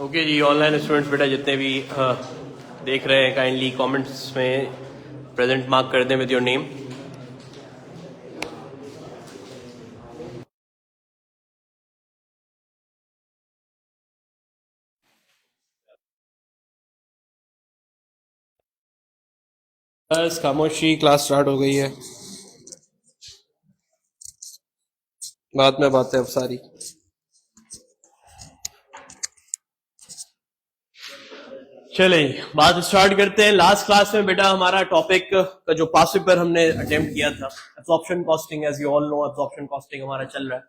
Okay जी, online students बेटा जितने भी देख रहे हैं काइंडली कमेंट्स में प्रेजेंट मार्क कर दें विद योर नेम। बस खामोशी, क्लास स्टार्ट हो गई है, बाद में बातें अब सारी। चले बात स्टार्ट करते हैं। लास्ट क्लास में बेटा हमारा टॉपिक का जो पास पेपर हमने अटेम्प्ट किया था, absorption costing, as you all know absorption costing हमारा चल रहा है।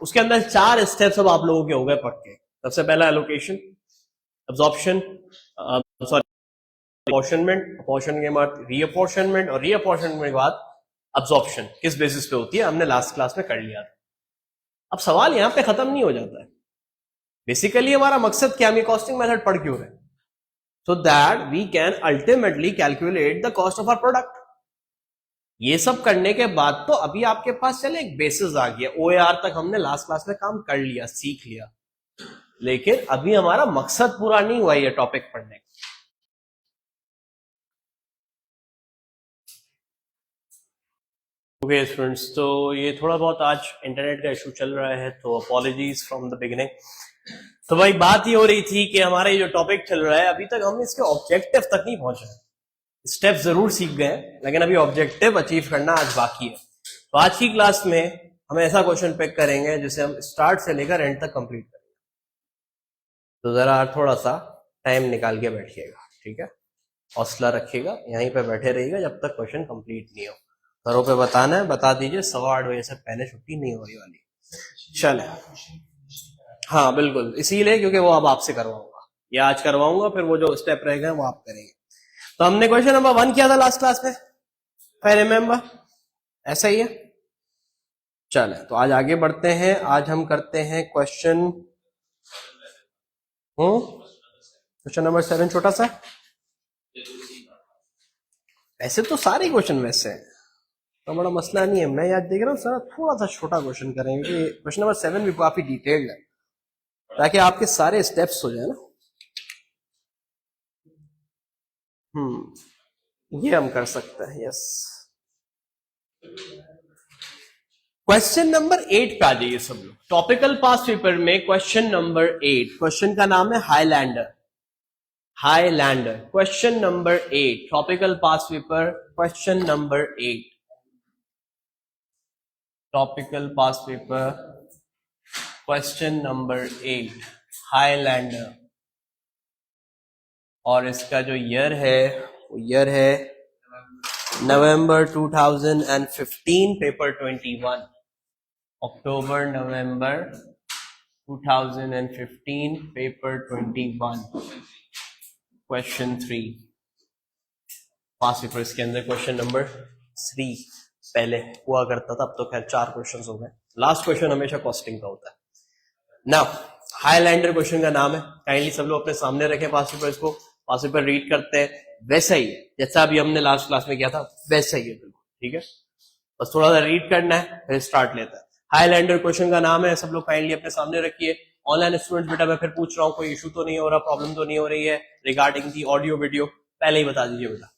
उसके अंदर 4 स्टेप्स अब आप लोगों के हो गए पढ़ के। सबसे पहला allocation, absorption, sorry apportionment, apportion के बाद रीअपॉर्शनमेंट, और रीअपॉर्शनमेंट के बाद अब्जॉर्प्शन किस बेसिस पे होती है हमने लास्ट क्लास में कर लिया था। अब सवाल यहां पे खत्म नहीं हो जाता है। बेसिकली हमारा मकसद क्या, हम कॉस्टिंग मेथड पढ़ क्यों रहे? So that we can ultimately calculate the cost of our product. ये सब करने के बाद तो अभी आपके पास चले एक बेसिस आ गया, ओएआर तक हमने लास्ट क्लास में काम कर लिया, सीख लिया, लेकिन अभी हमारा मकसद पूरा नहीं हुआ ये टॉपिक पढ़ने का। ओके स्टूडेंट्स, तो ये थोड़ा बहुत आज इंटरनेट का इशू चल रहा है, तो अपॉलॉजीज फ्रॉम द बिगिनिंग। तो भाई बात ये हो रही थी कि हमारा ये जो टॉपिक चल रहा है अभी तक हम इसके ऑब्जेक्टिव तक नहीं पहुंचे। स्टेप जरूर सीख गए, लेकिन अभी ऑब्जेक्टिव अचीव करना आज बाकी है। तो आज की क्लास में हम ऐसा क्वेश्चन पिक करेंगे जिसे हम स्टार्ट से लेकर एंड तक कंप्लीट करेंगे। तो जरा थोड़ा सा टाइम निकाल के बैठिएगा, ठीक है? हौसला रखिएगा, यहीं पे बैठे रहिएगा जब तक क्वेश्चन कंप्लीट नहीं हो। घरों पे बताना है, बता दीजिए, 8:15 से पहले छुट्टी नहीं होने वाली। चले, हाँ बिल्कुल, इसीलिए क्योंकि वो अब आपसे करवाऊंगा, या आज करवाऊंगा, फिर वो जो स्टेप रहेगा वो आप करेंगे। तो हमने क्वेश्चन नंबर 1 किया था लास्ट क्लास में, आई रिमेम्बर, ऐसा ही है। चले तो आज आगे बढ़ते हैं। आज हम करते हैं क्वेश्चन क्वेश्चन नंबर 7, छोटा सा। ऐसे तो सारे क्वेश्चन वैसे हैं, तो बड़ा मसला नहीं है। मैं याद देख रहा हूँ सर, थोड़ा सा छोटा क्वेश्चन करेंगे, क्योंकि क्वेश्चन नंबर 7 भी काफी डिटेल्ड है, ताकि आपके सारे स्टेप्स हो जाए ना। ये हम कर सकते हैं, यस। क्वेश्चन नंबर 8 पे आ जाइए सब लोग। टॉपिकल पास पेपर में क्वेश्चन नंबर 8, क्वेश्चन का नाम है highlander. Highlander, question number 8, topical past paper, question number 8, topical past paper, question number 8, highlander. और इसका जो ईयर है वो ईयर है नवंबर 2015, पेपर 21। अक्टूबर नवंबर 2015, पेपर 21, क्वेश्चन 3 पास पेपर। इसके अंदर क्वेश्चन नंबर 3 पहले हुआ करता था, अब तो खैर 4 क्वेश्चन हो गए। लास्ट क्वेश्चन हमेशा कॉस्टिंग का होता है। नाउ हाईलैंडर क्वेश्चन का नाम है, काइंडली सब लोग अपने सामने रखें पास पेपर, इसको पास पेपर रीड करते हैं। वैसा ही जैसा अभी हमने लास्ट क्लास में किया था, वैसा ही है बिल्कुल, ठीक है? बस थोड़ा सा रीड करना है, फिर स्टार्ट लेता है। हाईलैंडर क्वेश्चन का नाम है, सब लोग काइंडली अपने सामने रखिए। ऑनलाइन स्टूडेंट बेटा मैं फिर पूछ रहा हूँ, कोई इशू तो नहीं हो रहा, प्रॉब्लम तो नहीं हो रही है रिगार्डिंग दी ऑडियो वीडियो? पहले ही बता दीजिए बेटा।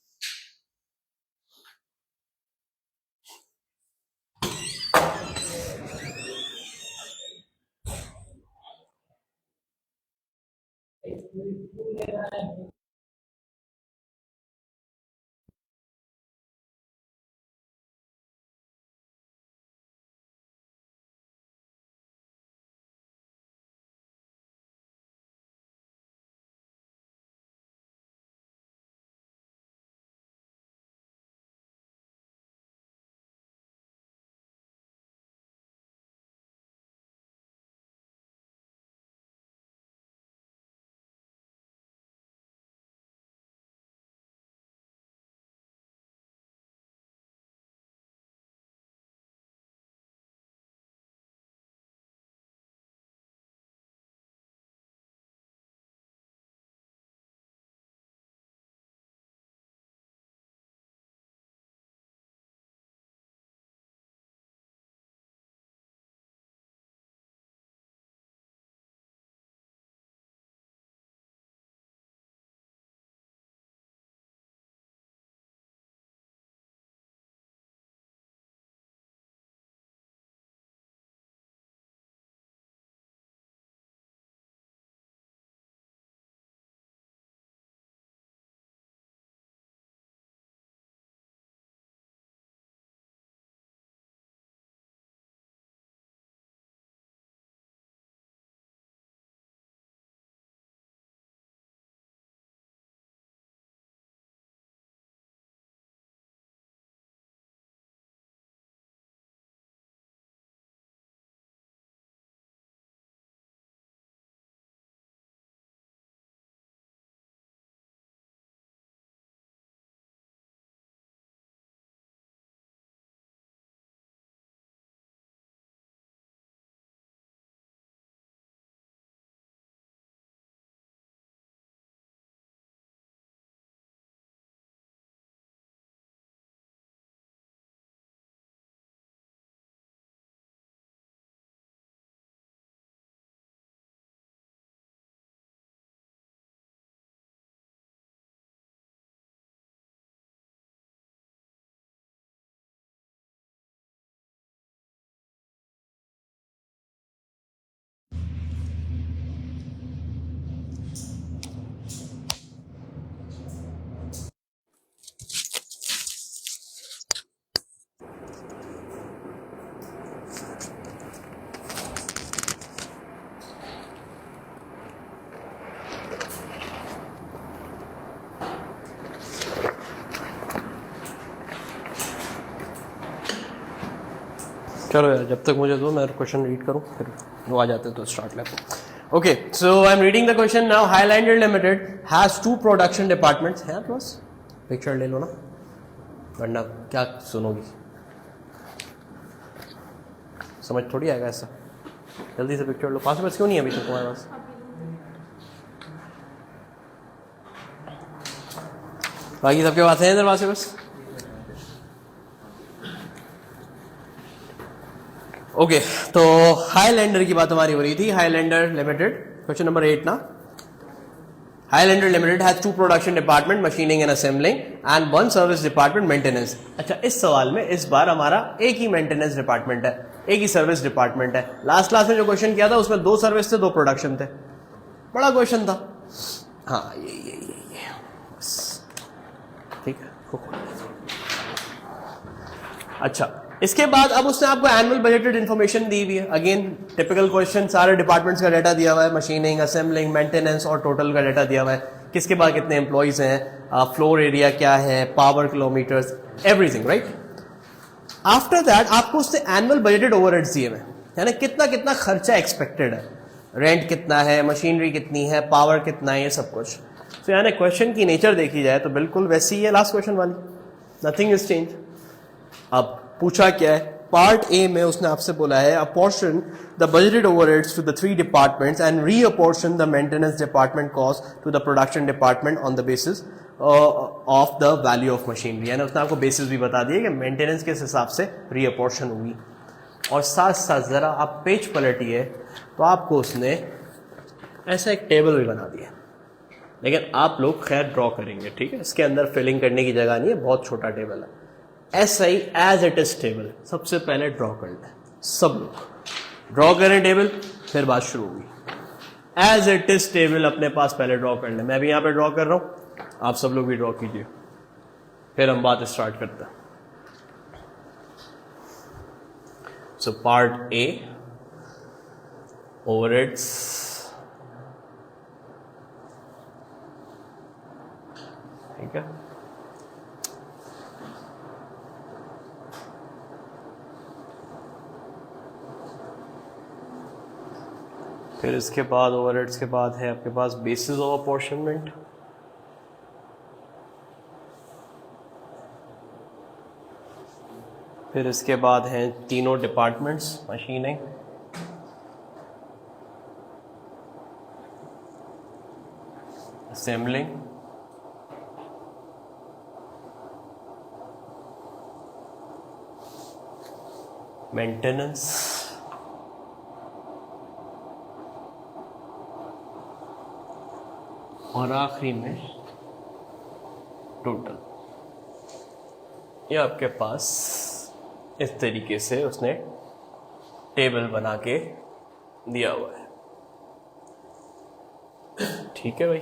चलो यार, जब तक मुझे दो मैं क्वेश्चन रीड करूं, फिर वो आ जाते तो स्टार्ट लेते. Okay, so I am reading the question now. Highlander limited has 2 production departments. है आपके पास? पिक्चर ले लो ना, वरना क्या सुनोगी, समझ थोड़ी आएगा ऐसा. जल्दी से पिक्चर लो. पासवर्ड क्यों नहीं है अभी तक तुम्हारे पास? बाकी सबके पास है इधर पास. ओके, तो हाईलैंडर की बात हमारी हो रही थी. हाईलैंडर लिमिटेड, क्वेश्चन नंबर 8 ना. Highlander limited has 2 production department, machining and assembling, and 1 service department, maintenance. अच्छा, इस सवाल में इस बार हमारा एक ही मेंटेनेंस डिपार्टमेंट है, एक ही सर्विस डिपार्टमेंट है. लास्ट क्लास में जो क्वेश्चन किया था उसमें 2 सर्विस थे, 2 प्रोडक्शन थे. बड़ा क्वेश्चन था. हाँ, ये बस ठीक है. अच्छा, इसके बाद अब उसने आपको एनुअल बजटेड इन्फॉर्मेशन दी हुई है. अगेन टिपिकल क्वेश्चन, सारे डिपार्टमेंट्स का डाटा दिया हुआ है, मशीनिंग, असेंबलिंग, मेंटेनेंस और टोटल का डाटा दिया हुआ है. किसके बाद कितने एम्प्लॉइज हैं, फ्लोर एरिया क्या है, power kilometres, everything, right. After that आपको उसने एनुअल बजटेड ओवरहेड्स दिए हुए, यानी कितना कितना खर्चा एक्सपेक्टेड है, रेंट कितना है, मशीनरी कितनी है, पावर कितना है, ये सब कुछ. तो यानी क्वेश्चन की नेचर देखी जाए तो बिल्कुल वैसी ही है लास्ट क्वेश्चन वाली, नथिंग इज चेंज. अब पूछा क्या है, पार्ट ए में उसने आपसे बोला है apportion the budgeted overheads to the 3 departments and reapportion the maintenance department cost to the production department on the basis of the value of machinery. यानी उसने आपको बेसिस भी बता दिया कि मेंटेनेंस किस हिसाब से रीअपॉर्शन होगी. और साथ साथ जरा आप पेज पलटिए तो आपको उसने ऐसा एक टेबल भी बना दिया, लेकिन आप लोग खैर ड्रॉ करेंगे, ठीक है. इसके अंदर फिलिंग करने की जगह नहीं है, बहुत छोटा टेबल है. ऐसा ही एज इट इज टेबल सबसे पहले ड्रॉ कर लें. सब लोग ड्रॉ करें टेबल, फिर बात शुरू होगी. एज इट इज टेबल अपने पास पहले ड्रॉ कर लें. मैं भी यहां पे ड्रॉ कर रहा हूं, आप सब लोग भी ड्रॉ कीजिए, फिर हम बात स्टार्ट करते हैं. सो पार्ट ए, ओवरहेड्स, ठीक है. फिर इसके बाद ओवरहेड्स के बाद है आपके पास बेसिस ऑफ अपॉर्शनमेंट. फिर इसके बाद हैं तीनों डिपार्टमेंट्स, मशीनिंग, असेंबलिंग, मेंटेनेंस, और आखिरी में टोटल. ये आपके पास इस तरीके से उसने टेबल बना के दिया हुआ है, ठीक है भाई.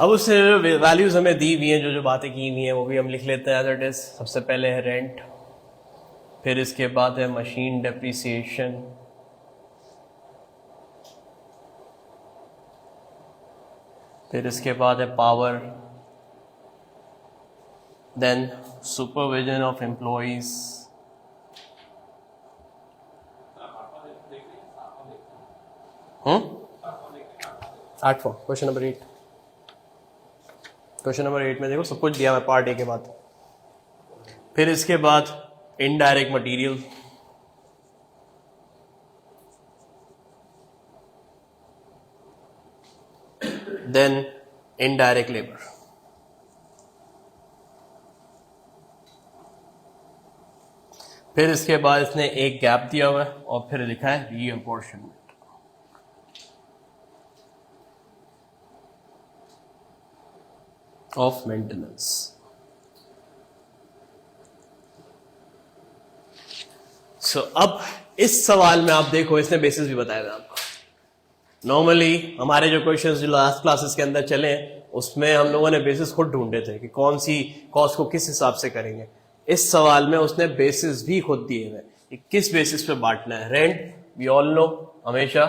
अब उससे वैल्यूज हमें दी हुई हैं, जो जो बातें की हुई हैं वो भी हम लिख लेते हैं एज इट इज. सबसे पहले है रेंट, फिर इसके बाद है मशीन डेप्रिसिएशन, फिर इसके बाद है power, then supervision of employees, question number 8. Question number 8 में देखो सब कुछ दिया है पार्ट ए के बाद. फिर इसके बाद indirect material, then indirect labour, फिर इसके बाद इसने एक गैप दिया हुआ है और फिर लिखा है रीअपॉर्शनमेंट. Of maintenance. सो अब इस सवाल में आप देखो इसने बेसिस भी बताया था आपको. नॉर्मली हमारे जो क्वेश्चंस जो लास्ट क्लासेस के अंदर चले उसमें हम लोगों ने बेसिस खुद ढूंढे थे कि कौन सी कॉस्ट को किस हिसाब से करेंगे. इस सवाल में उसने बेसिस भी खुद दिए हुए, किस बेसिस पे बांटना है। रेंट वी ऑल नो हमेशा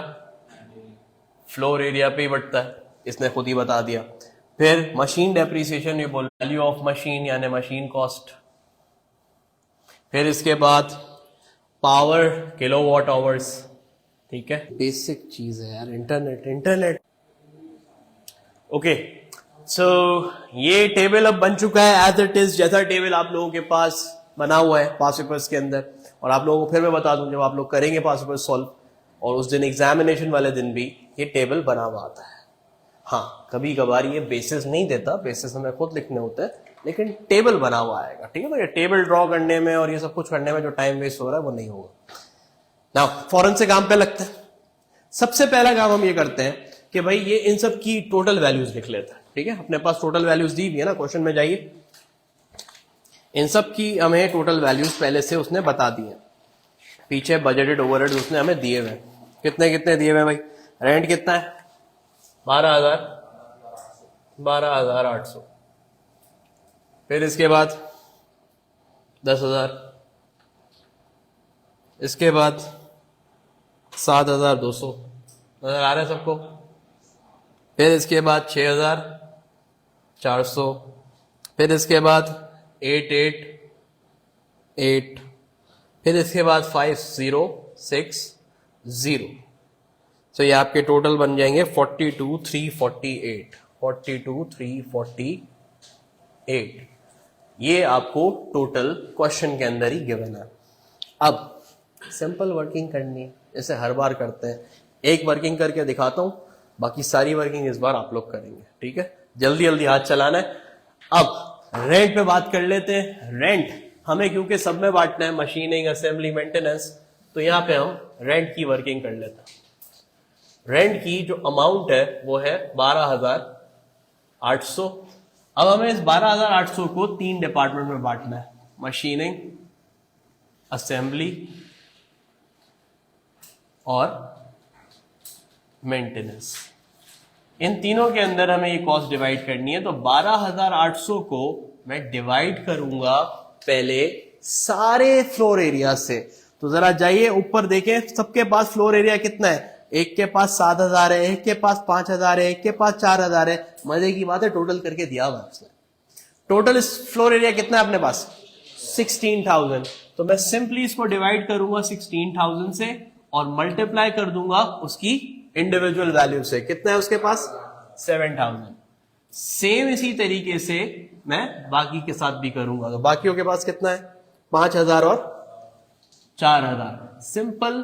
फ्लोर एरिया पे ही बढ़ता है, इसने खुद ही बता दिया। फिर मशीन डेप्रिसिएशन, ये बोल वैल्यू ऑफ मशीन यानी मशीन कॉस्ट। फिर इसके बाद पावर किलोवाट आवर्स, ठीक है, बेसिक चीज है यार, इंटरनेट। ओके, सो ये टेबल अब बन चुका है एज इट इज, जैसा टेबल आप लोगों के पास बना हुआ है पास्ट पेपर्स के अंदर। और आप लोगों को फिर मैं बता दूं, जब आप लोग करेंगे पास्ट पेपर सॉल्व और उस दिन एग्जामिनेशन वाले दिन भी ये टेबल बना हुआ आता है। हाँ, कभी कभार ये बेसिस नहीं देता, बेसिस हमें खुद लिखने होते हैं, लेकिन टेबल बना हुआ आएगा, ठीक है। तो ये टेबल ड्रॉ करने में और ये सब कुछ करने में जो टाइम वेस्ट हो रहा है वो नहीं होगा। ना फौरन से काम पे लगता है। सबसे पहला काम हम ये करते हैं कि भाई ये इन सब की टोटल वैल्यूज लिख लेते हैं, ठीक है। अपने पास टोटल वैल्यूज दी हुई है ना, क्वेश्चन में जाइए, इन सब की हमें टोटल वैल्यूज पहले से उसने बता दी है। पीछे बजटेड ओवरहेड उसने हमें दिए हुए, कितने कितने दिए हुए भाई। रेंट कितना है, 12,800। फिर इसके बाद 10,000, इसके बाद 7,200, नजर आ रहा है सबको। फिर इसके बाद 6,400, फिर इसके बाद 8,8,8, फिर इसके बाद 5,0,6,0। तो ये आपके टोटल बन जाएंगे 42,348, 42,348। ये आपको टोटल क्वेश्चन के अंदर ही गिवन है। अब सिंपल वर्किंग करनी है, जैसे हर बार करते हैं। एक वर्किंग करके दिखाता हूं, बाकी सारी वर्किंग इस बार आप लोग करेंगे, ठीक है। जल्दी जल्दी हाथ चलाना है। अब रेंट पे बात कर लेते हैं। रेंट हमें क्योंकि सब में बांटना है, मशीनिंग, असेंबली, मेंटेनेंस, तो यहां पे हम रेंट की वर्किंग कर लेते हैं। रेंट की जो अमाउंट है वो है 12,800। अब हमें इस 12,800 को 3 डिपार्टमेंट में बांटना है, मशीनिंग, असेंबली और मेंटेनेंस। इन तीनों के अंदर हमें ये कॉस्ट डिवाइड करनी है। तो 12,800 को मैं डिवाइड करूंगा पहले सारे फ्लोर एरिया से। तो जरा जाइए ऊपर देखें, सबके पास फ्लोर एरिया कितना है। एक के पास 7,000 है, एक के पास 5,000 है, एक के पास 4,000 है। मजे की बात है, टोटल करके दिया हुआ है उसने। टोटल इस फ्लोर एरिया कितना है अपने पास, 16,000। तो मैं सिंपली इसको डिवाइड करूंगा 16,000 से और मल्टीप्लाई कर दूंगा उसकी इंडिविजुअल वैल्यू से। कितना है उसके पास, 7,000। सेम इसी तरीके से मैं बाकी के साथ भी करूंगा। तो बाकियों के पास कितना है, 5,000 और 4,000। सिंपल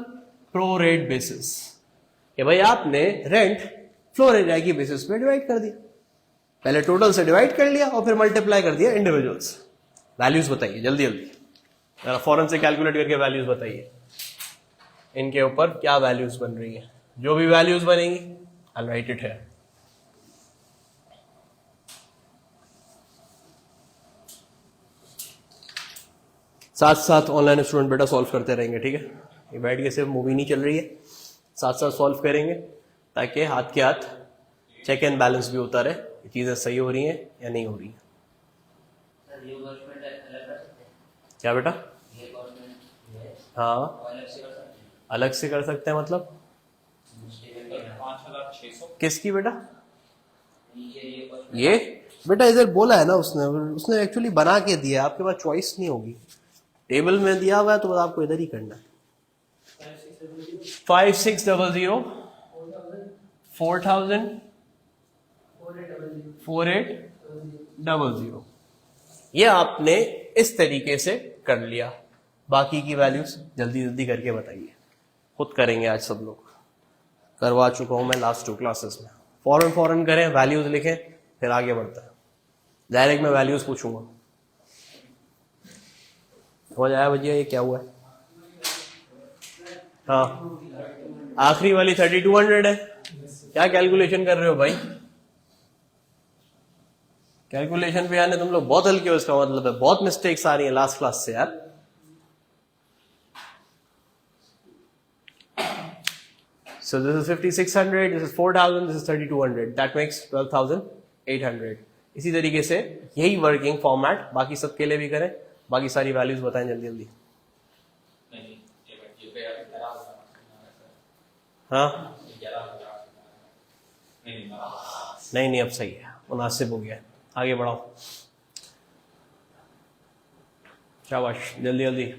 प्रोरेट बेसिस कि भाई आपने रेंट फ्लोर एरिया की बेसिस पे डिवाइड कर दिया। पहले टोटल से डिवाइड कर लिया और फिर मल्टीप्लाई कर दिया इंडिविजुअल्स। वैल्यूज बताइए जल्दी जल्दी, जरा फौरन से कैलकुलेट करके वैल्यूज बताइए। इनके ऊपर क्या वैल्यूज बन रही है। जो भी वैल्यूज बनेंगी I will write it here. साथ साथ ऑनलाइन स्टूडेंट बेटा सॉल्व करते रहेंगे, ठीक है। ये बैठ के सिर्फ मूवी नहीं चल रही है, साथ साथ सॉल्व करेंगे ताकि हाथ के हाथ चेक एंड बैलेंस भी होता रहे, चीजें सही हो रही हैं या नहीं हो रही हैं। क्या बेटा, हाँ अलग से कर सकते हैं, मतलब 5,600 किसकी बेटा, ये बेटा इधर बोला है ना उसने एक्चुअली बना के दिया, आपके पास चॉइस नहीं होगी। टेबल में दिया हुआ है तो आपको इधर ही करना है। 5,600, 4,000, 4,800। ये आपने इस तरीके से कर लिया। बाकी की वैल्यूज जल्दी जल्दी करके बताइए, खुद करेंगे आज सब लोग, करवा चुका हूं मैं लास्ट 2 क्लासेस में। फौरन करें, वैल्यूज लिखें, फिर आगे बढ़ता है। डायरेक्ट मैं वैल्यूज पूछूंगा। समझ आया भैया ये क्या हुआ है। हाँ आखिरी वाली 3,200 है। क्या कैलकुलेशन कर रहे हो भाई, कैलकुलेशन पे आने तुम लोग बहुत हल्के हो, इसका मतलब है बहुत मिस्टेक्स आ रही है लास्ट क्लास से यार। So this is 5,600, this is 4,000, this is 3,200. That makes 12,800. इसी तरीके से यही वर्किंग फॉर्मेट बाकी सबके लिए भी करें। बाकी सारी वैल्यूज बताएं जल्दी जल्दी। हाँ नहीं अब सही है, मुनासिब हो गया। आगे बढ़ाओ, शाबाश, जल्दी जल्दी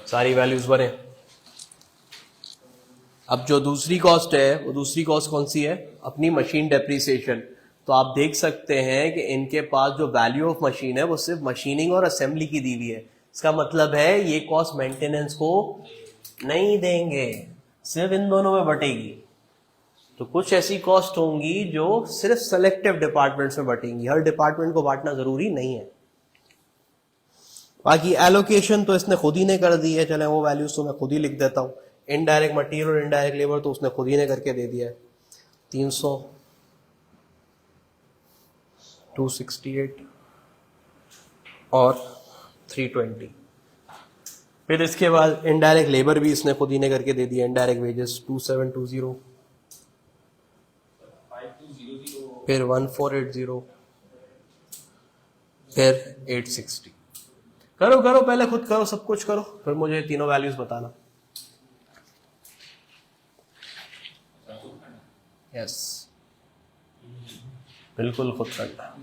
सारी वैल्यूज भरें। अब जो दूसरी कॉस्ट है वो दूसरी कॉस्ट कौन सी है? अपनी मशीन डेप्रिसिएशन। तो आप देख सकते हैं कि इनके पास जो वैल्यू ऑफ मशीन है वो सिर्फ मशीनिंग और असेंबली की दी हुई है। इसका मतलब है ये कॉस्ट मेंटेनेंस को नहीं देंगे, सिर्फ इन दोनों में बटेगी। तो कुछ ऐसी कॉस्ट होंगी जो सिर्फ सेलेक्टिव डिपार्टमेंट्स में बटेंगी, हर डिपार्टमेंट को बांटना जरूरी नहीं है। बाकी एलोकेशन तो इसने खुद ही ने कर दी है, चले वो वैल्यूज तो मैं खुद ही लिख देता हूँ। इनडायरेक्ट मटेरियल और इनडायरेक्ट लेबर तो उसने खुद ही ने करके दे दिया है, 300, 268 और 320। फिर इसके बाद इनडायरेक्ट लेबर भी इसने खुद ही ने करके दे दिया, इनडायरेक्ट वेजेस 2720, फिर 1480, फिर 860। करो करो, पहले खुद करो, सब कुछ करो, फिर मुझे तीनों वैल्यूज बताना। यस, बिल्कुल खुद करना।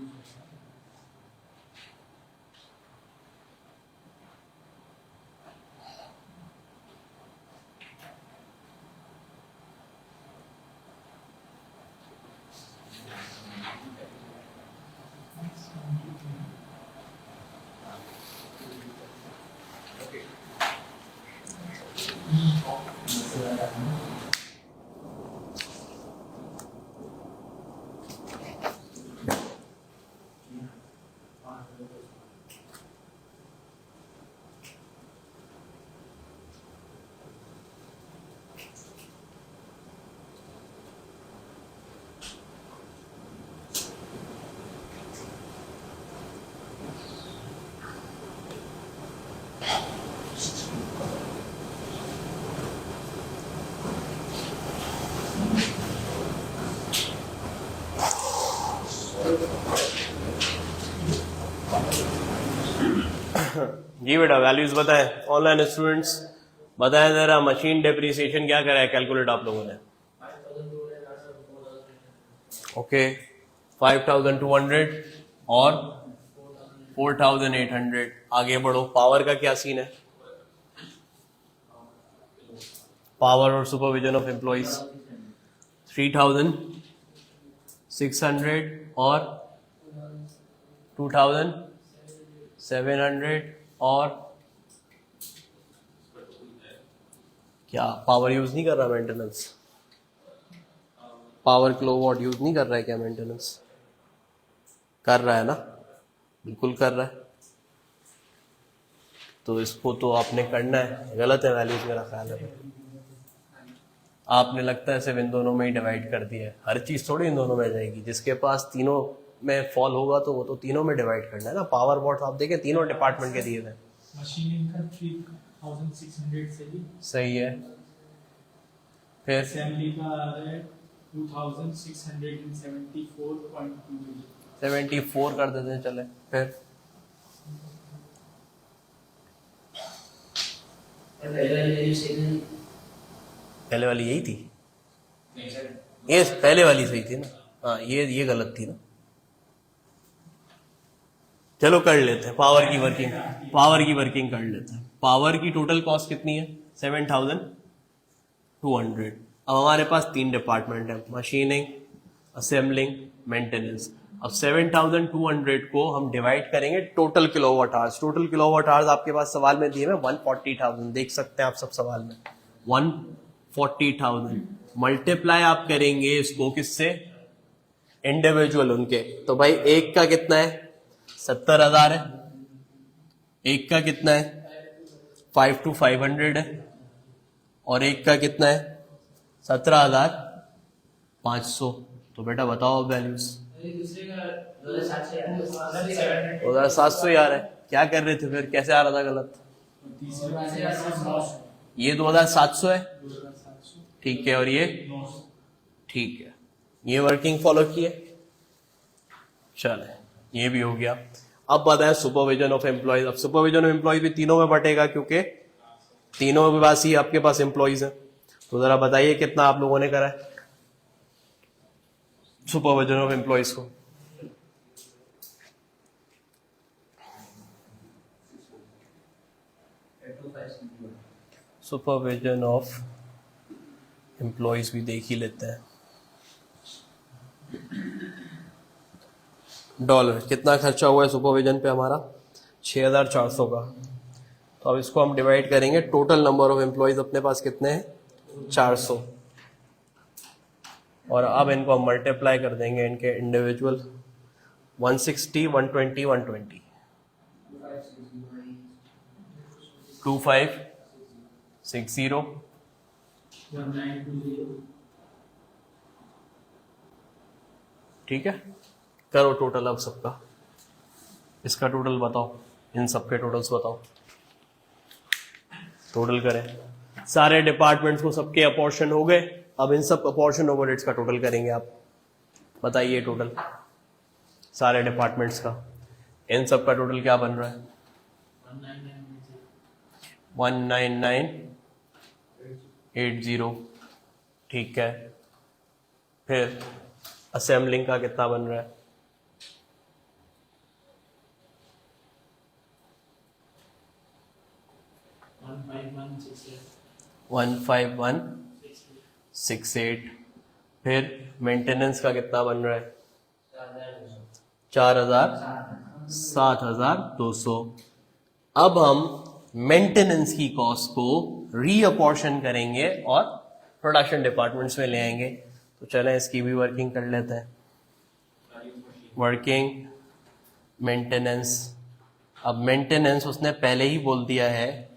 जी बेटा, वैल्यूज बताएं। ऑनलाइन स्टूडेंट्स बताएं जरा, मशीन डेप्रिसिएशन क्या करा है कैलकुलेट आप लोगों ने? ओके, 5200 और 4800। आगे बढ़ो, पावर का क्या सीन है? पावर और सुपरविजन ऑफ एम्प्लॉइज 3600 और 2700 और क्या पावर यूज नहीं कर रहा मेंटेनेंस? पावर किलोवाट यूज नहीं कर रहा है क्या मेंटेनेंस? कर रहा है ना, बिल्कुल कर रहा है। तो इसको तो आपने करना है, गलत है वैल्यूज मेरा ख्याल है। आपने लगता है सिर्फ इन दोनों में ही डिवाइड कर दिया है, हर चीज थोड़ी इन दोनों में जाएगी। जिसके पास तीनों में फॉल होगा तो वो तो तीनों में डिवाइड करना है ना। पावर वॉट आप देखें तीनों डिपार्टमेंट के दिए थे। मशीनिंग का 3600 सही है, फिर असेंबली का आ रहा है 2674.2। 74 कर देते हैं, चले। फिर पहले वाली यही थी, ये पहले वाली सही थी ना। हाँ, ये गलत थी ना। चलो कर लेते हैं पावर की वर्किंग, कर लेते हैं। पावर की टोटल कॉस्ट कितनी है? 7200। अब हमारे पास 3 डिपार्टमेंट है, मशीनिंग, असेंबलिंग, मेंटेनेंस। अब 7200 को हम डिवाइड करेंगे total kilowatt hours. Total kilowatt hours आपके पास सवाल में दिए हैं 140,000, देख सकते हैं आप सब सवाल में 140,000। मल्टीप्लाई आप करेंगे इसको किससे? इंडिविजुअल उनके। तो भाई एक का कितना है? 70,000 है। एक का कितना है? 5 है। और एक का कितना है? 17,500। तो बेटा बताओ अब वैल्यूज। 2700 ही आ रहा है। क्या कर रहे थे फिर, कैसे आ रहा था गलत? ये 2700 है, ठीक है, और ये ठीक है। ये वर्किंग फॉलो किए, चले, ये भी हो गया। अब बताएं सुपरविजन ऑफ एम्प्लॉयज। अब सुपरविजन ऑफ एम्प्लॉयज भी तीनों में बटेगा क्योंकि तीनों के पास ही आपके पास एम्प्लॉयज है। तो जरा बताइए कितना आप लोगों ने करा है सुपरविजन ऑफ एम्प्लॉयज को। सुपरविजन ऑफ एम्प्लॉयज भी देख ही लेते हैं। डॉलर कितना खर्चा हुआ है सुपरविजन पे हमारा 6400 का। तो अब इसको हम डिवाइड करेंगे, टोटल नंबर ऑफ एम्प्लॉयज अपने पास कितने हैं 400, और अब इनको हम मल्टीप्लाई कर देंगे इनके इंडिविजुअल 160 120 120 2560 1920 ठीक है। करो टोटल अब सबका, इसका टोटल बताओ, इन सबके टोटल्स बताओ, टोटल करें। सारे डिपार्टमेंट्स को सबके अपॉर्शन हो गए, अब इन सब अपॉर्शन ओवरहेड्स का टोटल करेंगे। आप बताइए टोटल सारे डिपार्टमेंट्स का, इन सब का टोटल क्या बन रहा है 19980 ठीक है। फिर असेंबलिंग का कितना बन रहा है 15168। फिर मेंटेनेंस का कितना बन रहा है 7200। अब हम मेंटेनेंस की कॉस्ट को रीअपॉर्शन करेंगे और प्रोडक्शन डिपार्टमेंट्स में ले आएंगे। तो चलें इसकी भी वर्किंग कर लेते हैं। वर्किंग मेंटेनेंस, अब मेंटेनेंस उसने पहले ही बोल दिया है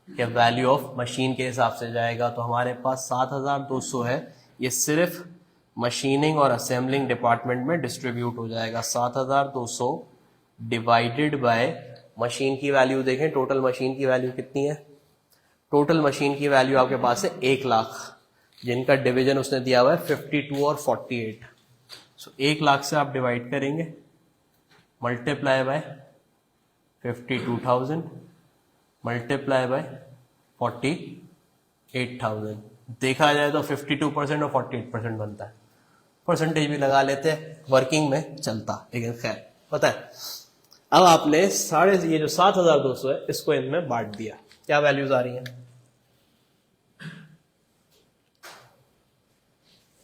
कि वैल्यू ऑफ मशीन के हिसाब से जाएगा। तो हमारे पास 7200 है, ये सिर्फ मशीनिंग और असेंबलिंग डिपार्टमेंट में डिस्ट्रीब्यूट हो जाएगा। 7200 डिवाइडेड बाय मशीन की वैल्यू देखें, टोटल मशीन की वैल्यू कितनी है। टोटल मशीन की वैल्यू आपके पास है 1 लाख, जिनका डिवीजन उसने दिया हुआ है 52 और 48। सो 1 लाख से आप डिवाइड करेंगे, मल्टीप्लाई बाय 52,000 मल्टीप्लाई बाय 48,000। देखा जाए तो 52% और 48% बनता है। परसेंटेज भी लगा लेते हैं, वर्किंग में चलता, लेकिन खैर पता है। अब आपने ये जो 7200 है इसको इनमें बांट दिया, क्या वैल्यूज आ रही हैं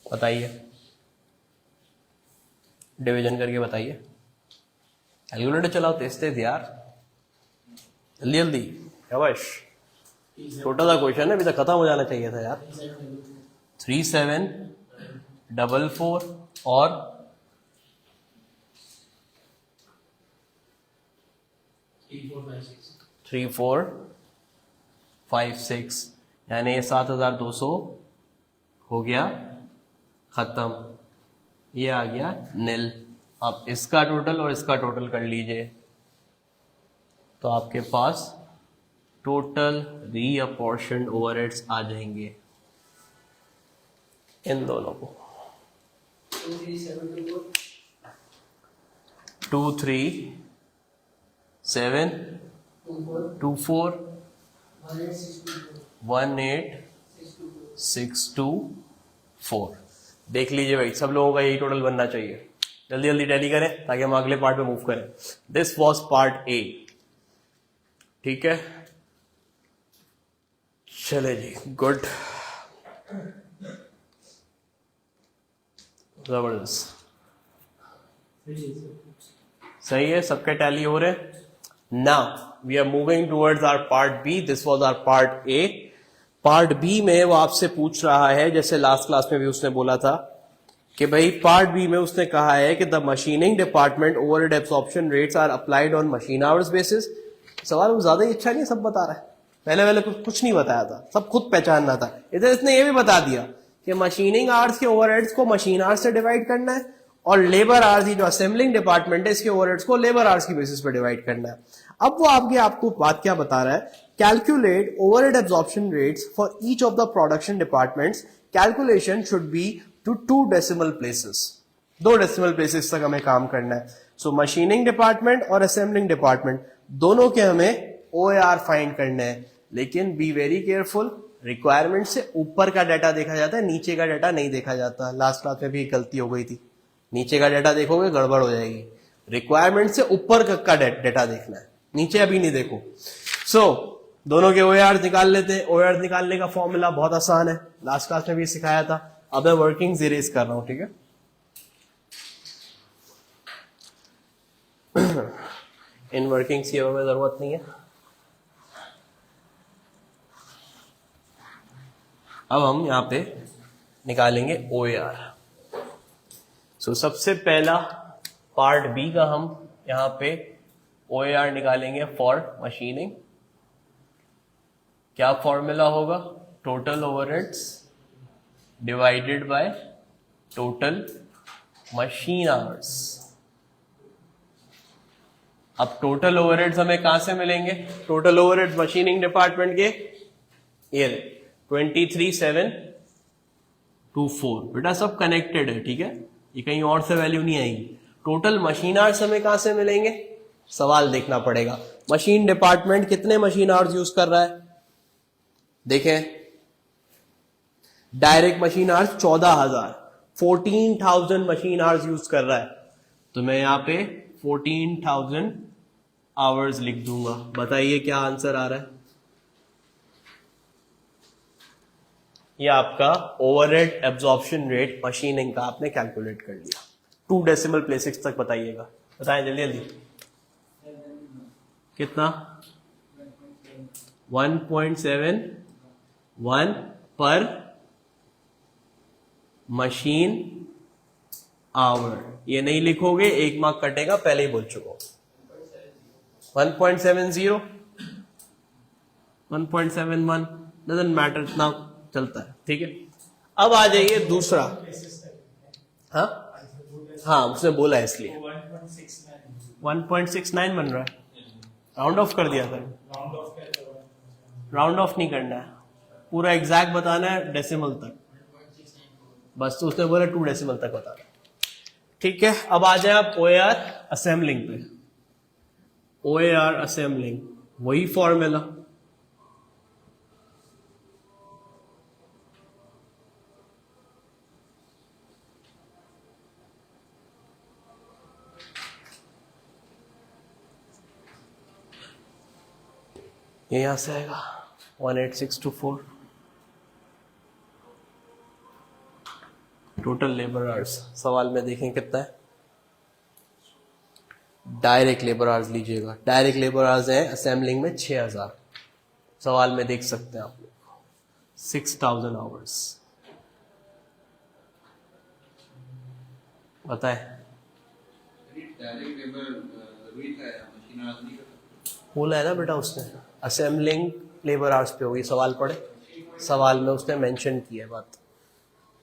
बताइए, डिवीजन करके बताइए। कैलकुलेटर चलाओ, तेज तेज यार, जल्दी जल्दी। शाबाश, छोटा सा क्वेश्चन है, अभी तक खत्म हो जाना चाहिए था यार। 3744 और 3456, यानी ये 7200 हो गया खत्म, ये आ गया नील। अब इसका टोटल और इसका टोटल कर लीजिए, तो आपके पास टोटल रीअपॉर्शन्ड ओवरहेड्स आ जाएंगे इन दोनों को। 23724 18624। देख लीजिए भाई, सब लोगों का यही टोटल बनना चाहिए। जल्दी जल्दी टैली करें ताकि हम अगले पार्ट में मूव करें। दिस वॉज पार्ट ए, ठीक है। चले जी, गुड, जबरदस्त, सही है, सबके टैली हो रहे। Now we are moving towards our part B. This was our part A. Part B में वो आपसे पूछ रहा है, जैसे लास्ट क्लास में भी उसने बोला था कि भाई पार्ट बी में उसने कहा है कि the machining department overhead absorption rates are applied on machine hours basis. सवाल वो ज्यादा ही अच्छा नहीं सब बता रहा है, पहले कुछ नहीं बताया था, सब खुद पहचानना था। इधर इसने ये भी बता दिया कि मशीनिंग आवर्स के ओवरहेड्स को मशीन आवर्स से डिवाइड करना है, और लेबर आवर्स, जो असेंबलिंग डिपार्टमेंट है, इसके ओवरहेड्स को लेबर आवर्स की बेसिस पे डिवाइड करना है। अब वो आपको बात क्या बता रहा है, calculate overhead absorption rates for each of the production departments. Calculation should be to 2 decimal places, 2 decimal places तक हमें काम करना है। सो मशीनिंग डिपार्टमेंट और असेंबलिंग डिपार्टमेंट दोनों के हमें OAR फाइंड करने हैं, लेकिन बी वेरी केयरफुल, रिक्वायरमेंट से ऊपर का डाटा देखा जाता है, नीचे का डाटा नहीं देखा जाता। लास्ट क्लास में भी गलती हो गई थी, नीचे का डाटा देखोगे गड़बड़ हो जाएगी। रिक्वायरमेंट से ऊपर का डाटा देखना है, नीचे अभी नहीं देखो। सो दोनों के OAR निकाल लेते हैं। OAR निकालने का फॉर्मूला बहुत आसान है, लास्ट क्लास में भी सिखाया था। अब मैं वर्किंग्स इरेज कर रहा हूं, ठीक है। इन वर्किंग्स की हमें जरूरत नहीं है। अब हम यहां पे निकालेंगे OAR। सो सबसे पहला पार्ट बी का हम यहां पे OAR निकालेंगे फॉर मशीनिंग। क्या फॉर्मूला होगा? Total overheads divided by total machine hours. अब टोटल ओवरहेड्स हमें कहां से मिलेंगे? टोटल ओवरहेड्स मशीनिंग डिपार्टमेंट के ये 23,724। बेटा सब कनेक्टेड है, ठीक है, ये कहीं और से वैल्यू नहीं आएगी। टोटल मशीन आवर्स हमें कहां से मिलेंगे? सवाल देखना पड़ेगा। मशीन डिपार्टमेंट कितने मशीन आवर्स यूज कर रहा है? देखें, direct machine hours 14,000 machine hours use कर रहा है, तो मैं यहां पे 14,000 आवर्स लिख दूंगा। बताइए क्या आंसर आ रहा है? ये आपका ओवरहेड एब्जॉर्प्शन रेट मशीनिंग का आपने कैलकुलेट कर लिया। 2 डेसिमल प्लेसेस तक बताइएगा, बताएं जल्दी जल्दी। कितना? 1.71 पर मशीन आवर। ये नहीं लिखोगे, 1 मार्क कटेगा, पहले ही बोल चुका हूं। 1.70, 1.71 डजंट मैटर, इतना चलता है, ठीक है। अब आ जाइए दूसरा। हाँ हाँ, उसने बोला है इसलिए 1.69 बन रहा है। राउंड ऑफ कर दिया था। राउंड ऑफ नहीं करना है, पूरा एग्जैक्ट बताना है, डेसिमल तक। बस तो उसने बोला 2 डेसिमल तक बताना, ठीक है। अब आ जाए आप OAR असेंबलिंग पे। OAR असेंबलिंग वही फॉर्मूला, ये यहां से आएगा 18624। टोटल लेबर आवर्स सवाल में देखें कितना है। डायरेक्ट लेबर आवर्स लीजिएगा, डायरेक्ट लेबर आवर्स है असेंबलिंग में 6,000। सवाल में देख सकते हैं आप लोग 6,000 आवर्स। बताएं। बोला है ना बेटा उसने, असेंबलिंग लेबर आवर्स पे होगी। सवाल पढ़े, सवाल में उसने मेंशन किया है बात।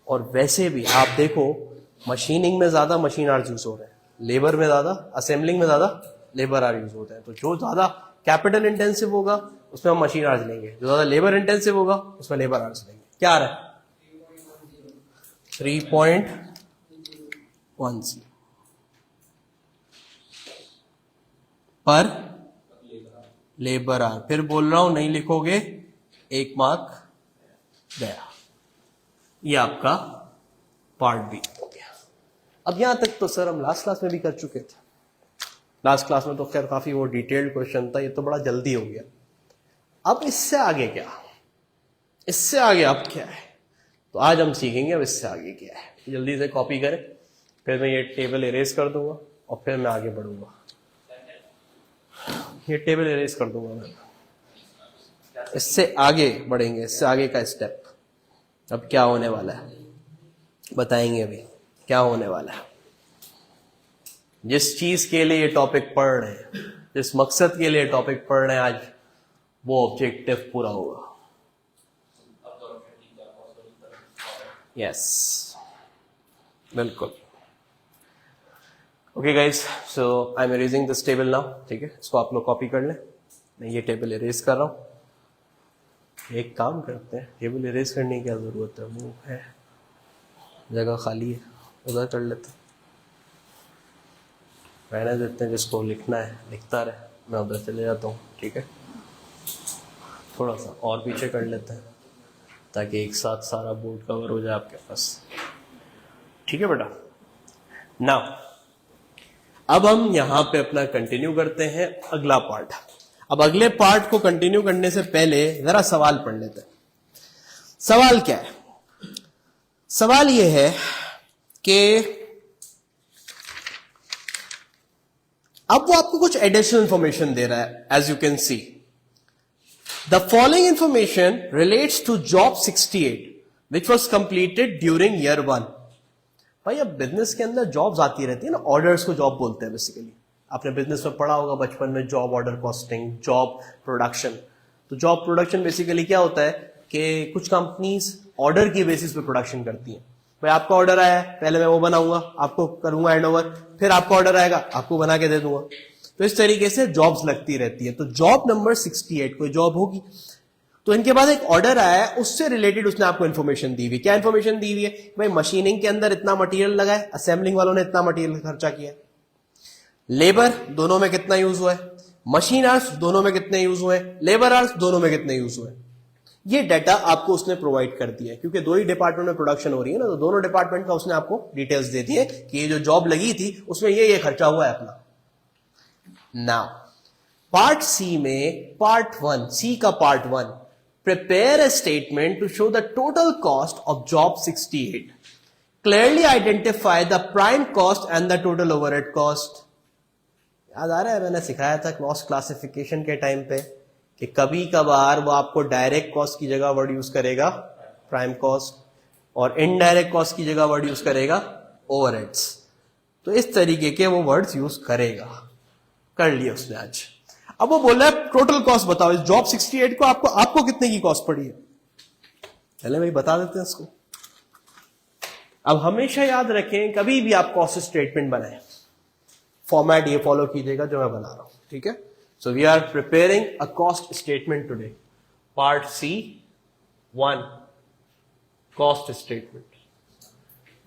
और वैसे भी आप देखो, मशीनिंग में ज्यादा मशीन आवर्स यूज हो रहे हैं, लेबर में ज्यादा, असेंबलिंग में ज्यादा लेबर आवर्स यूज होते हैं। तो जो ज्यादा कैपिटल इंटेंसिव होगा उसमें हम मशीन आवर्स लेंगे, जो ज्यादा लेबर इंटेंसिव होगा उसमें लेबर आवर्स लेंगे। क्या आ रहा है? 3.10 पर लेबर आवर। फिर बोल रहा हूं, नहीं लिखोगे 1 मार्क गया। ये आपका पार्ट बी हो गया। अब यहां तक तो सर हम लास्ट क्लास में भी कर चुके थे। लास्ट क्लास में तो खैर काफी वो डिटेल्ड क्वेश्चन था, ये तो बड़ा जल्दी हो गया। अब इससे आगे क्या? इससे आगे अब क्या है? तो आज हम सीखेंगे अब इससे आगे क्या है। जल्दी से कॉपी करें, फिर मैं ये टेबल इरेज कर दूंगा और फिर मैं आगे बढ़ूंगा। ये टेबल इरेज कर दूंगा मैं, इससे आगे बढ़ेंगे, इससे आगे का स्टेप। अब क्या होने वाला है बताएंगे अभी क्या होने वाला है। जिस चीज के लिए ये टॉपिक पढ़ रहे हैं, जिस मकसद के लिए टॉपिक पढ़ रहे हैं आज, वो ऑब्जेक्टिव पूरा होगा। यस, बिल्कुल। Okay guys, so I am erasing this table now, ठीक है। इसको आप लोग कॉपी कर लें, मैं ये टेबल इरेज कर रहा हूं। एक काम करते हैं, टेबल इरेज करने की क्या जरूरत है, वो है जगह खाली है, उधर कर लेते हैं। रहने देते हैं, जिसको लिखना है लिखता रहे, मैं उधर चले जाता हूँ। ठीक है, थोड़ा सा और पीछे कर लेते हैं ताकि एक साथ सारा बोर्ड कवर हो जाए आपके पास। ठीक है बेटा, नाउ अब हम यहां पे अपना कंटिन्यू करते हैं अगला पार्ट। अब अगले पार्ट को कंटिन्यू करने से पहले जरा सवाल पढ़ लेते हैं। सवाल क्या है? सवाल यह है कि अब वो आपको कुछ एडिशनल इंफॉर्मेशन दे रहा है। As you can see the following information relates to job 68 which was completed during year 1। भाई अब बिजनेस के अंदर जॉब्स आती रहती है ना, ऑर्डर्स को जॉब बोलते हैं बेसिकली। आपने बिजनेस में पढ़ा होगा बचपन में, job order costing, job production. तो जॉब प्रोडक्शन बेसिकली क्या होता है कि कुछ कंपनीज ऑर्डर की बेसिस पे प्रोडक्शन करती हैं। भाई आपका ऑर्डर आया है, पहले मैं वो बनाऊंगा, आपको करूंगा हैंडओवर, फिर आपका ऑर्डर आएगा, आपको बना के दे दूंगा। तो इस तरीके से जॉब्स लगती रहती है। तो जॉब नंबर 68 कोई जॉब होगी, तो इनके बाद एक ऑर्डर आया है, उससे रिलेटेड उसने आपको इन्फॉर्मेशन दी हुई। क्या इन्फॉर्मेशन दी हुई है? भाई मशीनिंग के अंदर इतना मटेरियल लगा है, असेंबलिंग वालों ने इतना मटेरियल खर्चा किया है, लेबर दोनों में कितना यूज हुआ है, मशीन आर्स दोनों में कितने यूज हुए, लेबर आर्स दोनों में कितने यूज हुए। ये डाटा आपको उसने प्रोवाइड कर दिया है, क्योंकि दो ही डिपार्टमेंट में प्रोडक्शन हो रही है ना, तो दोनों डिपार्टमेंट का उसने आपको डिटेल्स दे दी है कि ये जो जॉब लगी थी उसमें ये खर्चा हुआ है अपना। नाउ पार्ट सी में पार्ट 1, सी का part 1, prepare a statement to show the total cost of job 68. Clearly identify the prime cost and the total overhead cost. याद आ रहा है, मैंने सिखाया था कॉस्ट क्लासिफिकेशन के टाइम पे कि कभी कभार वो आपको डायरेक्ट कॉस्ट की जगह वर्ड यूज करेगा प्राइम कॉस्ट, और इनडायरेक्ट कॉस्ट की जगह वर्ड यूज करेगा ओवरहेड्स। तो इस तरीके के वो वर्ड्स यूज करेगा। कर लिया उसने आज। अब वो बोल रहा है टोटल कॉस्ट बताओ, इस जॉब 68 को आपको कितने की कॉस्ट पड़ी है। पहले भाई बता देते हैं इसको। अब हमेशा याद रखें, कभी भी आप कॉस्ट स्टेटमेंट बनाएं, फॉर्मेट ये फॉलो कीजिएगा जो मैं बना रहा हूं। ठीक है, so we are preparing a cost statement today, part C 1, cost statement.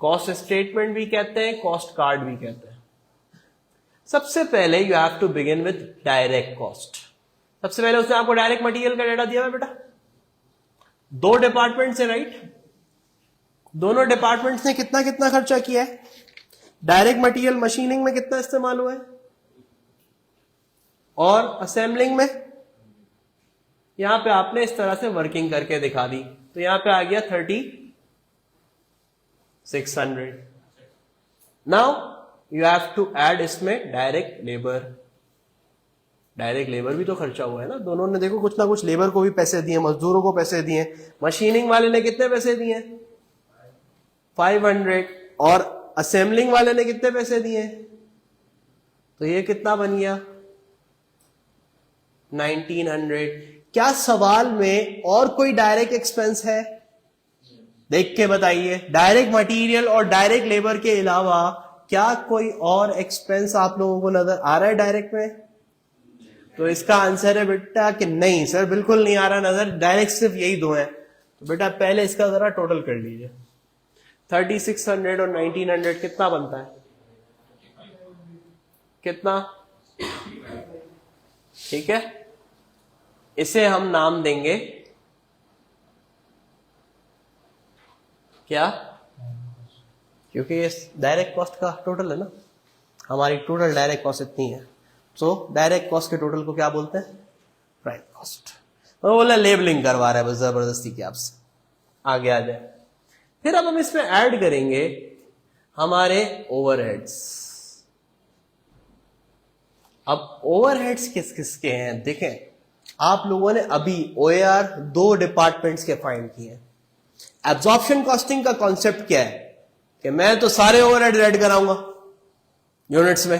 Cost statement भी कहते हैं, कॉस्ट कार्ड भी कहते हैं। सबसे पहले you have to begin with direct cost. सबसे पहले उसने आपको डायरेक्ट मटेरियल का डाटा दिया है बेटा, दो डिपार्टमेंट से, राइट? दोनों डिपार्टमेंट्स ने कितना कितना खर्चा किया है। डायरेक्ट मटेरियल मशीनिंग में कितना इस्तेमाल हुआ है, और असेंबलिंग में यहां पे आपने इस तरह से वर्किंग करके दिखा दी। तो यहां पे आ गया 3600। Now you have to add इसमें डायरेक्ट लेबर। डायरेक्ट लेबर भी तो खर्चा हुआ है ना, दोनों ने देखो कुछ ना कुछ, लेबर को भी पैसे दिए, मजदूरों को पैसे दिए। मशीनिंग वाले ने कितने पैसे दिए? 500। और असेंबलिंग वाले ने कितने पैसे दिए? तो ये कितना बन गया? 1900। क्या सवाल में और कोई डायरेक्ट एक्सपेंस है? देख के बताइए। डायरेक्ट मटेरियल और डायरेक्ट लेबर के अलावा क्या कोई और एक्सपेंस आप लोगों को नजर आ रहा है डायरेक्ट में? तो इसका आंसर है बेटा कि नहीं सर, बिल्कुल नहीं आ रहा नजर, डायरेक्ट सिर्फ यही दो हैं। तो बेटा पहले इसका जरा टोटल कर लीजिए। 3600 और 1900 कितना बनता है? कितना? ठीक है, इसे हम नाम देंगे क्या? क्योंकि ये डायरेक्ट कॉस्ट का टोटल है ना, हमारी टोटल डायरेक्ट कॉस्ट इतनी है। तो डायरेक्ट कॉस्ट के टोटल को क्या बोलते हैं? Prime cost. तो बोला लेबलिंग करवा रहा है बस जबरदस्ती की आपसे, आगे आ जाए। फिर अब हम इसमें ऐड करेंगे हमारे ओवरहेड्स। अब ओवरहेड्स किस किस के हैं देखें। आप लोगों ने अभी OAR 2 डिपार्टमेंट्स के फाइंड किए। एब्जॉर्प्शन कॉस्टिंग का कॉन्सेप्ट क्या है कि मैं तो सारे ओवरहेड ऐड कराऊंगा यूनिट्स में।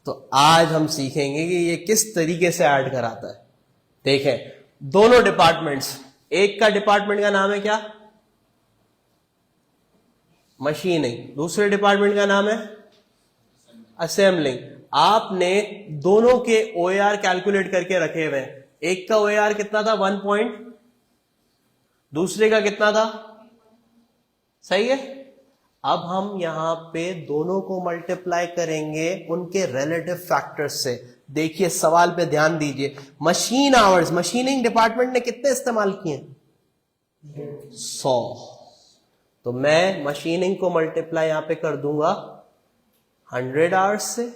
तो आज हम सीखेंगे कि ये किस तरीके से ऐड कराता है। देखें, दोनों डिपार्टमेंट्स, एक का डिपार्टमेंट का नाम है क्या? मशीनिंग। दूसरे डिपार्टमेंट का नाम है असेंबलिंग। आपने दोनों के OAR कैलकुलेट करके रखे हुए हैं। एक का OAR कितना था? 1 पॉइंट। दूसरे का कितना था? सही है। अब हम यहां पे दोनों को मल्टीप्लाई करेंगे उनके रिलेटिव फैक्टर्स से। देखिए सवाल पे ध्यान दीजिए, मशीन आवर्स मशीनिंग डिपार्टमेंट ने कितने इस्तेमाल किए? 100। तो मैं मशीनिंग को मल्टीप्लाई यहां पे कर दूंगा 100 आवर्स से,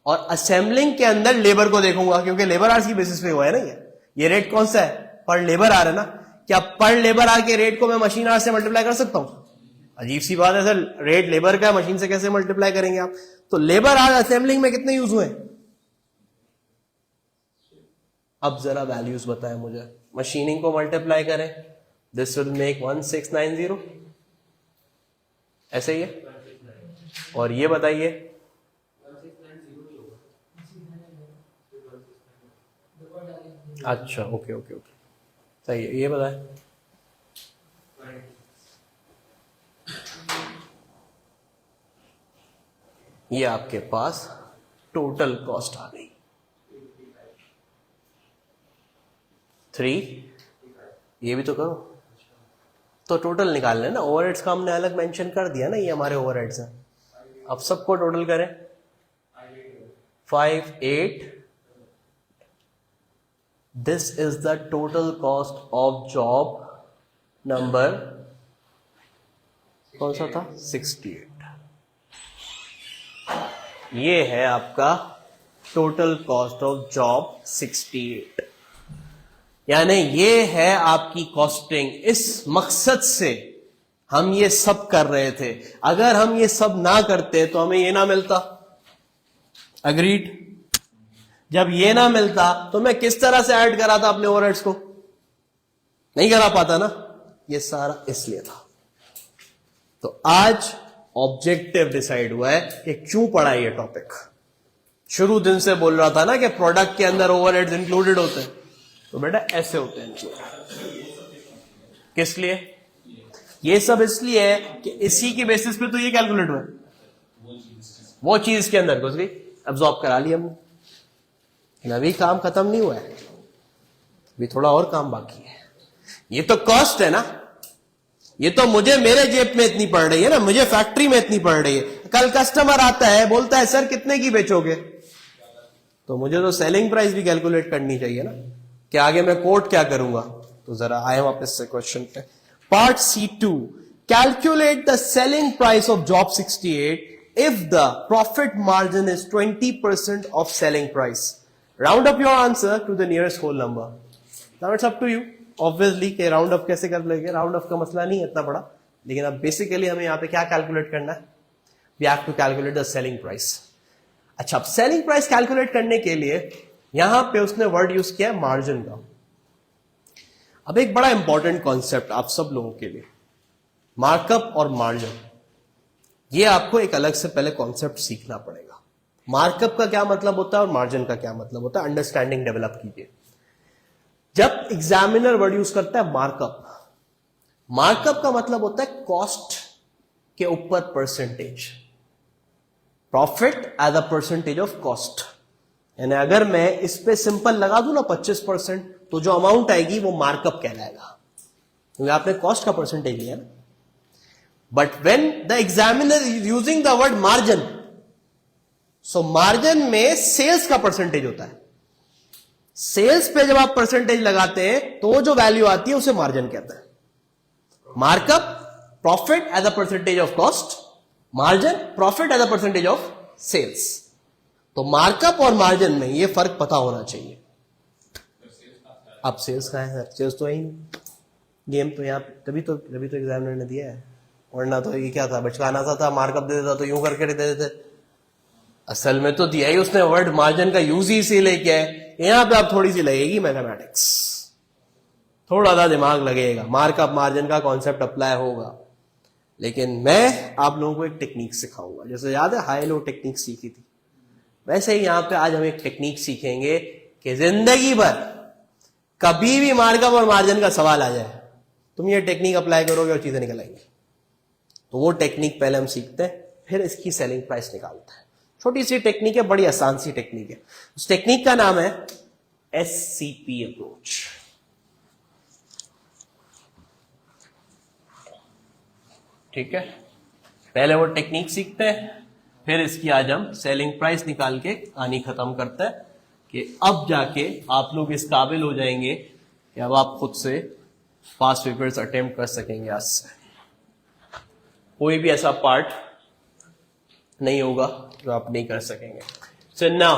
और असेंबलिंग के अंदर लेबर को देखूंगा, क्योंकि लेबर आवर्स की बेसिस पे हुआ है ना ये रेट कौन सा है? पर लेबर आवर है ना। क्या पर लेबर आवर के रेट को मैं मशीन आवर्स से मल्टीप्लाई कर सकता हूं? अजीब सी बात है सर, रेट लेबर का मशीन से कैसे मल्टीप्लाई करेंगे आप? तो लेबर आवर असेंबलिंग में कितने यूज हुए? अब जरा वैल्यूज बताएं मुझे। मशीनिंग को मल्टीप्लाई करें, दिस विल मेक 1690, ऐसे ही है। और ये बताइए, अच्छा ओके ओके ओके, सही है। ये बताएं, ये आपके पास टोटल कॉस्ट आ गई 3। ये भी तो करो, तो टोटल निकाल लेना। ओवरहेड्स का हमने अलग मेंशन कर दिया ना, ये हमारे ओवरहेड्स हैं। अब सबको टोटल करें, 5 8। This is the total cost of job number कौन सा था? 68। ये है आपका टोटल कॉस्ट ऑफ जॉब 68, यानी ये है आपकी कॉस्टिंग। इस मकसद से हम ये सब कर रहे थे। अगर हम ये सब ना करते तो हमें ये ना मिलता, अग्रीड। जब ये ना मिलता तो मैं किस तरह से ऐड करा था अपने ओवरहेड्स को? नहीं करा पाता ना। ये सारा इसलिए था। तो आज ऑब्जेक्टिव डिसाइड हुआ है कि क्यों पढ़ा ये टॉपिक। शुरू दिन से बोल रहा था ना कि प्रोडक्ट के अंदर ओवरहेड्स इंक्लूडेड होते हैं, तो बेटा ऐसे होते हैं। किस लिए? ये सब इसलिए है कि इसी की बेसिस पे तो ये कैलकुलेट हुआ है। वो चीज के अंदर घुस गई, अब्सॉर्ब करा लिया हमने। लेकिन अभी काम खत्म नहीं हुआ है, अभी थोड़ा और काम बाकी है। ये तो कॉस्ट है ना, ये तो मुझे मेरे जेब में इतनी पड़ रही है ना, मुझे फैक्ट्री में इतनी पड़ रही है। कल कस्टमर आता है, बोलता है सर कितने की बेचोगे, तो मुझे तो सेलिंग प्राइस भी कैलकुलेट करनी चाहिए ना, कि आगे मैं कोट क्या करूंगा। तो जरा आए वापस से क्वेश्चन पे। Part C2, calculate the selling price of job 68 if the profit margin is 20% of selling price. Round up your answer to the nearest whole number. Now it's up to you obviously कि round up कैसे कर लेंगे। Round up का मसला नहीं है इतना बड़ा, लेकिन अब बेसिकली हमें यहां पे क्या कैलकुलेट करना है? We have to calculate the selling price. अच्छा, अब सेलिंग प्राइस कैलकुलेट करने के लिए यहां पे उसने वर्ड यूज किया है मार्जिन का। अब एक बड़ा इंपॉर्टेंट कॉन्सेप्ट आप सब लोगों के लिए, मार्कअप और मार्जिन। ये आपको एक अलग से पहले कॉन्सेप्ट सीखना पड़ेगा। मार्कअप का क्या मतलब होता है और मार्जिन का क्या मतलब होता है, अंडरस्टैंडिंग डेवलप कीजिए। जब एग्जामिनर वर्ड यूज करता है मार्कअप, मार्कअप का मतलब होता है कॉस्ट के ऊपर percentage, profit as a percentage of cost. यानी अगर मैं इस पे सिंपल लगा दूं ना 25%, तो जो अमाउंट आएगी वो मार्कअप कहलाएगा, क्योंकि आपने कॉस्ट का परसेंटेज लिया ना। But when the examiner is using the word margin, so margin में सेल्स का परसेंटेज होता है। सेल्स पे जब आप परसेंटेज लगाते हैं तो जो वैल्यू आती है उसे मार्जिन कहते हैं। Markup profit as a percentage of cost, margin profit as a percentage of sales. तो मार्कअप और मार्जिन में ये फर्क पता होना चाहिए। अब सेल्स का है सर, सेल्स तो है ही नहीं, गेम तो यहां तभी तो एग्जामिनर ने दिया है, वरना तो ये क्या था, बचकाना सा था, मार्कअप दे देता तो यूं करके दे देते। असल में तो दिया ही उसने, वर्ड मार्जिन का यूज ही इसीलिए किया है। यहां पे आप थोड़ी सी लगेगी मैथमेटिक्स, थोड़ा सा दिमाग लगेगा, मार्कअप मार्जिन का कॉन्सेप्ट अप्लाई होगा। लेकिन मैं आप लोगों को एक टेक्निक सिखाऊंगा, जैसे याद है हाई लो टेक्निक सीखी थी, वैसे ही यहां पे आज हम एक टेक्निक सीखेंगे कि जिंदगी भर कभी भी मार्कअप और मार्जिन का सवाल आ जाए, तुम ये टेक्निक अप्लाई करोगे और चीजें निकल आएंगी। तो वो टेक्निक पहले हम सीखते हैं, फिर इसकी सेलिंग प्राइस निकालते हैं। छोटी सी टेक्निक है, बड़ी आसान सी टेक्निक है। उस टेक्निक का नाम है SCP अप्रोच। ठीक है, पहले वो टेक्निक सीखते हैं, फिर इसकी आज हम सेलिंग प्राइस निकाल के कहानी खत्म करते हैं कि अब जाके आप लोग इस काबिल हो जाएंगे कि अब आप खुद से पास्ट पेपर्स अटेम्प्ट कर सकेंगे। आज से कोई भी ऐसा पार्ट नहीं होगा जो आप नहीं कर सकेंगे। So now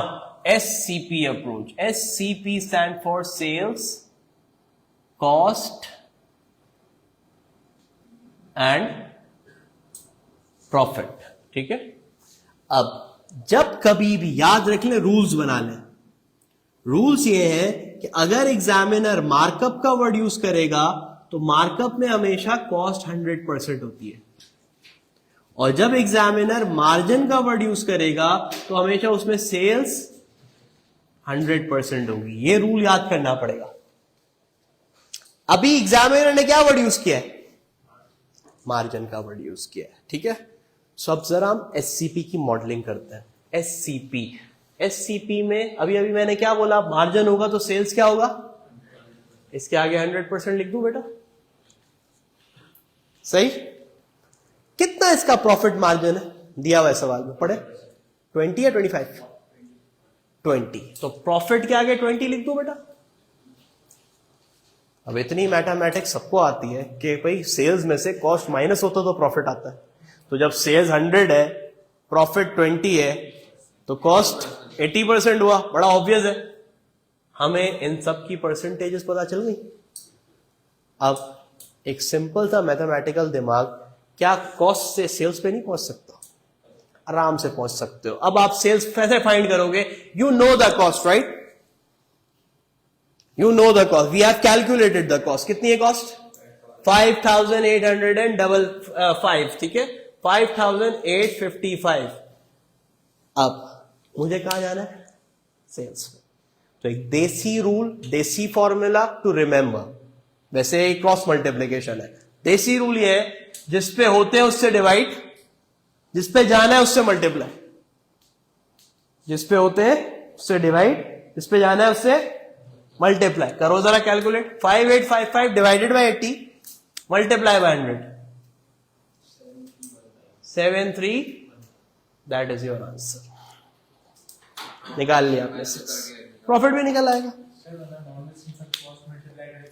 SCP approach. SCP stand for sales, cost and profit. ठीक है, अब जब कभी भी याद रख ले, रूल्स बना लें। रूल्स ये है कि अगर एग्जामिनर मार्कअप का वर्ड यूज करेगा तो मार्कअप में हमेशा कॉस्ट 100% होती है, और जब एग्जामिनर मार्जिन का वर्ड यूज करेगा तो हमेशा उसमें सेल्स 100% होगी। ये रूल याद करना पड़ेगा। अभी एग्जामिनर ने क्या वर्ड यूज किया है? मार्जिन का वर्ड यूज किया है। ठीक है, सो अब जरा हम SCP की मॉडलिंग करते हैं। SCP में अभी मैंने क्या बोला? मार्जिन होगा तो सेल्स क्या होगा? इसके आगे 100% लिख दूं बेटा? सही। कितना इसका प्रॉफिट मार्जिन है दिया हुआ है सवाल में, पढ़े? 20 या 25? 20। तो प्रॉफिट के आगे 20 लिख दो बेटा। अब इतनी मैथमेटिक्स सबको आती है कि भाई सेल्स में से कॉस्ट माइनस होता तो प्रॉफिट आता है। तो जब सेल्स 100 है, प्रॉफिट 20 है, तो कॉस्ट 80% हुआ। बड़ा ऑब्वियस है, हमें इन सब की परसेंटेजेस पता चल गई। अब एक सिंपल सा मैथमेटिकल दिमाग, क्या कॉस्ट से सेल्स पे नहीं पहुंच सकता? आराम से पहुंच सकते हो। अब आप सेल्स कैसे फाइंड करोगे? You know the cost, right? You know the cost, we have calculated the cost. कितनी है कॉस्ट? 5855। ठीक है, 5855। अब मुझे कहां जाना है? सेल्स में। तो एक देसी रूल, देसी फॉर्मूला टू रिमेंबर, वैसे एक क्रॉस मल्टीप्लीकेशन है। देसी रूल ये है, जिस पे होते हैं उससे डिवाइड, जिस पे जाना है उससे मल्टीप्लाई। जिस पे होते हैं उससे डिवाइड, जिस पे जाना है उससे मल्टीप्लाई। करो जरा calculate. 5855 divided by 80 multiply by 100, 73। That is your answer. निकाल लिया आपने। प्रॉफिट भी निकल आएगा।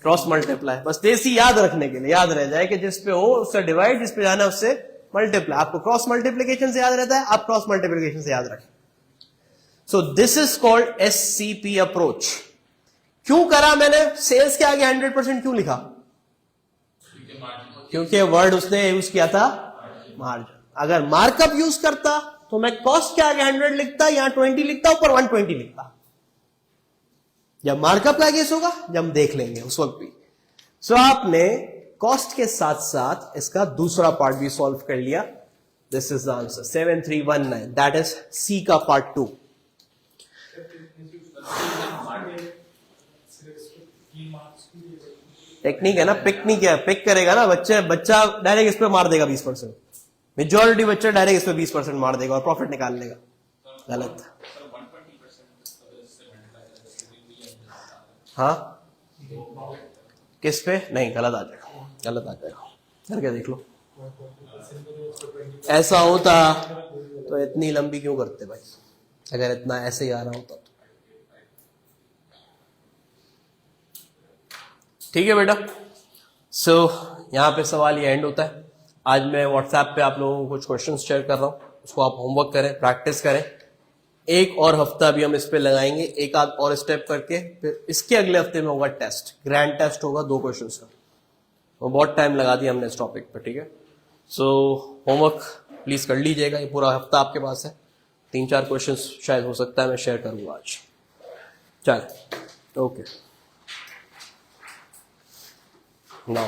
क्रॉस मल्टीप्लाई, बस देसी याद रखने के लिए, याद रह जाए कि जिस पे हो उससे डिवाइड, जिस पे जाना है उससे मल्टीप्लाई। आपको क्रॉस मल्टीप्लीकेशन से याद रहता है, आप क्रॉस मल्टीप्लीकेशन से याद रखें। So this is called SCP approach. क्यों करा मैंने सेल्स के आगे 100% क्यों लिखा? क्योंकि वर्ड उसने यूज किया था मार्जिन। अगर मार्कअप यूज करता तो मैं कॉस्ट के आगे 100 लिखता, यहां 20 लिखता, ऊपर 120 लिखता। जब मार्कअप का केस होगा, जब हम देख लेंगे उस वक्त भी। सो आपने कॉस्ट के साथ साथ इसका दूसरा पार्ट भी सॉल्व कर लिया। This is the answer 7319, that is C का पार्ट 2। टेक्निक है ना, पिक नहीं किया। पिक करेगा ना बच्चा डायरेक्ट इस पे मार देगा 20%। मेजॉरिटी बच्चा डायरेक्ट इस पे 20% मार देगा और प्रॉफिट निकाल लेगा। गलत। हाँ, किस पे? नहीं, गलत आ जाएगा, गलत आ जाएगा। करके देख लो। ऐसा होता तो इतनी लंबी क्यों करते भाई? अगर इतना ऐसे ही आ रहा होता तो। ठीक है बेटा। सो यहां पे सवाल ये एंड होता है। आज मैं व्हाट्सएप पे आप लोगों को कुछ क्वेश्चंस शेयर कर रहा हूं, उसको आप होमवर्क करें, प्रैक्टिस करें। एक और हफ्ता भी हम इस पे लगाएंगे, एक आध और स्टेप करके। फिर इसके अगले हफ्ते में होगा टेस्ट, ग्रैंड टेस्ट होगा 2 क्वेश्चंस का। वो बहुत टाइम लगा दिया हमने इस टॉपिक पे। ठीक है, सो होमवर्क प्लीज कर लीजिएगा। ये पूरा हफ्ता आपके पास है। 3-4 क्वेश्चंस शायद हो सकता है मैं शेयर करूंगा आज। चल, ओके। नाउ